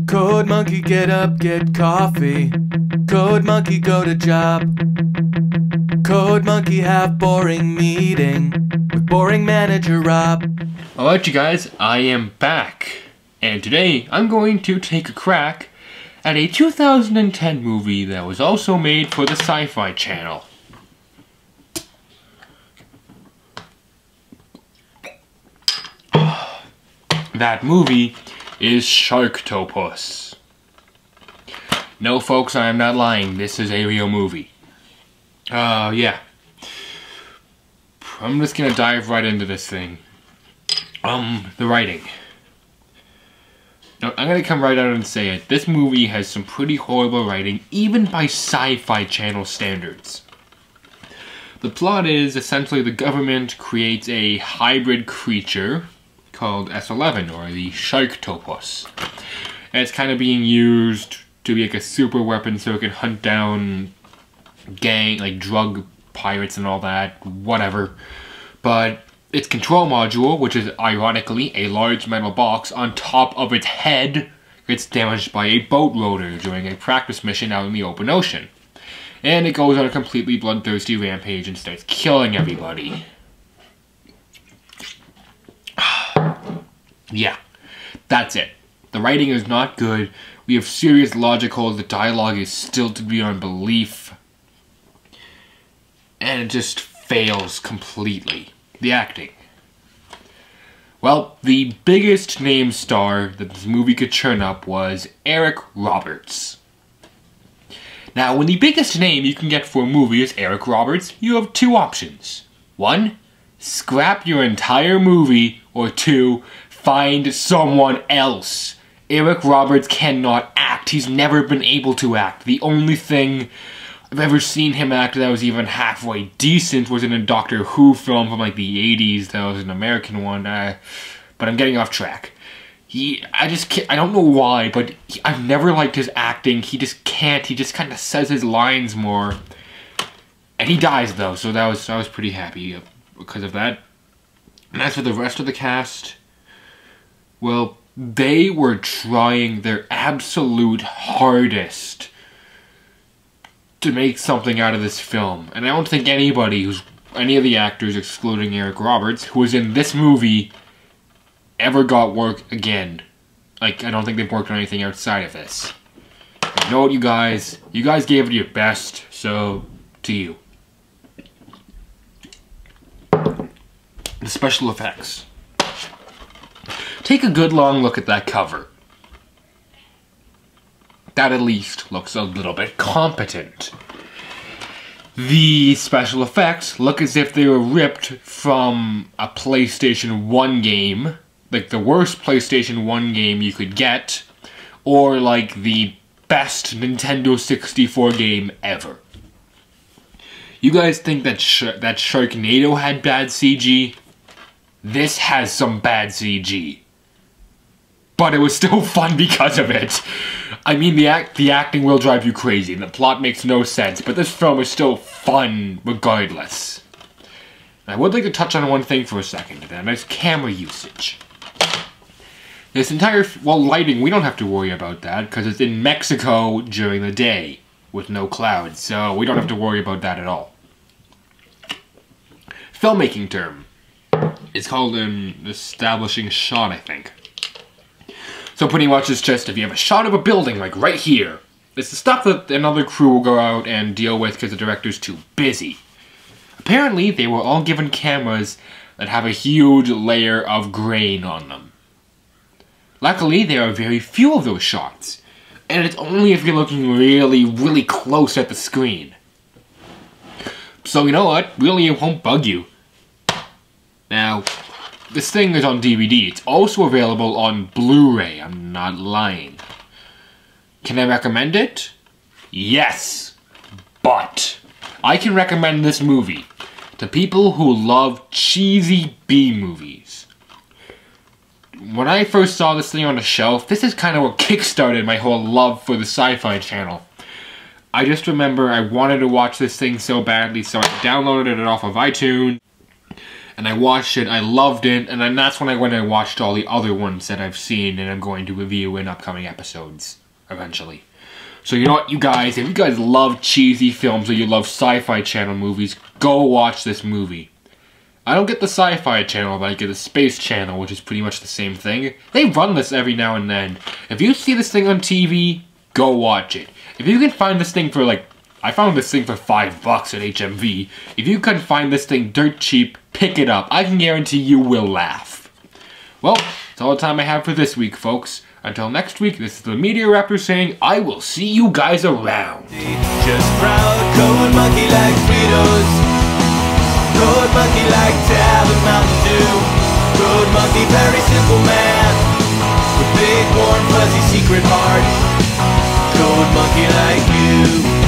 Code monkey get up, get coffee. Code monkey go to job. Code monkey have boring meeting with boring manager Rob. Alright you guys, I am back. And today I'm going to take a crack at a 2010 movie that was also made for the Sci-Fi Channel. That movie is Sharktopus. No folks, I am not lying, this is a real movie. Yeah. I'm just gonna dive right into this thing. The writing. Now, I'm gonna come right out and say it. This movie has some pretty horrible writing, even by Sci-Fi Channel standards. The plot is, essentially, the government creates a hybrid creature called S11, or the Sharktopus. And it's kind of being used to be like a super weapon so it can hunt down drug pirates and all that, whatever. But its control module, which is ironically a large metal box on top of its head, gets damaged by a boat rotor during a practice mission out in the open ocean. And it goes on a completely bloodthirsty rampage and starts killing everybody. Yeah, that's it. The writing is not good. We have serious logic holes. The dialogue is still to be on belief. And it just fails completely. The acting. Well, the biggest name star that this movie could churn up was Eric Roberts. Now, when the biggest name you can get for a movie is Eric Roberts, you have two options. One, scrap your entire movie, or two, find someone else. Eric Roberts cannot act. He's never been able to act. The only thing I've ever seen him act that was even halfway decent was in a Doctor Who film from like the 80s. That was an American one. But I'm getting off track. I don't know why, but I've never liked his acting. He just can't. He just kind of says his lines more. And he dies though, so I was pretty happy because of that. And as for the rest of the cast, well, they were trying their absolute hardest to make something out of this film. And I don't think any of the actors, excluding Eric Roberts, who was in this movie, ever got work again. Like, I don't think they've worked on anything outside of this. But you know what, you guys gave it your best, so, to you. The special effects. Take a good long look at that cover. That at least looks a little bit competent. The special effects look as if they were ripped from a PlayStation 1 game, like the worst PlayStation 1 game you could get, or like the best Nintendo 64 game ever. You guys think that that Sharknado had bad CG? This has some bad CG. But it was still fun because of it. I mean, the acting will drive you crazy, and the plot makes no sense, but this film is still fun regardless. And I would like to touch on one thing for a second, and that's camera usage. This entire, lighting, we don't have to worry about that, because it's in Mexico during the day, with no clouds, so we don't have to worry about that at all. Filmmaking term. It's called an establishing shot, I think. So pretty much it's just, if you have a shot of a building, like right here, it's the stuff that another crew will go out and deal with because the director's too busy. Apparently, they were all given cameras that have a huge layer of grain on them. Luckily, there are very few of those shots, and it's only if you're looking really, really close at the screen. So you know what? Really, it won't bug you. Now, this thing is on DVD. It's also available on Blu-ray. I'm not lying. Can I recommend it? Yes. But I can recommend this movie to people who love cheesy B-movies. When I first saw this thing on the shelf, this is kind of what kickstarted my whole love for the Sci-Fi Channel. I just remember I wanted to watch this thing so badly, so I downloaded it off of iTunes. and I watched it, I loved it, and then that's when I went and watched all the other ones that I've seen and I'm going to review in upcoming episodes, eventually. So you know what, you guys, if you guys love cheesy films or you love Sci-Fi Channel movies, go watch this movie. I don't get the Sci-Fi Channel, but I get the Space Channel, which is pretty much the same thing. They run this every now and then. If you see this thing on TV, go watch it. If you can find this thing for like, I found this thing for $5 at HMV. If you can find this thing dirt cheap, pick it up. I can guarantee you will laugh. Well, that's all the time I have for this week, folks. Until next week, this is the Media Raptor saying, I will see you guys around. Just proud, Code Monkey like Fritos. Code Monkey like Tab and Mountain Dew. Code Monkey, very simple man, with big, warm, fuzzy secret heart. Code Monkey like you.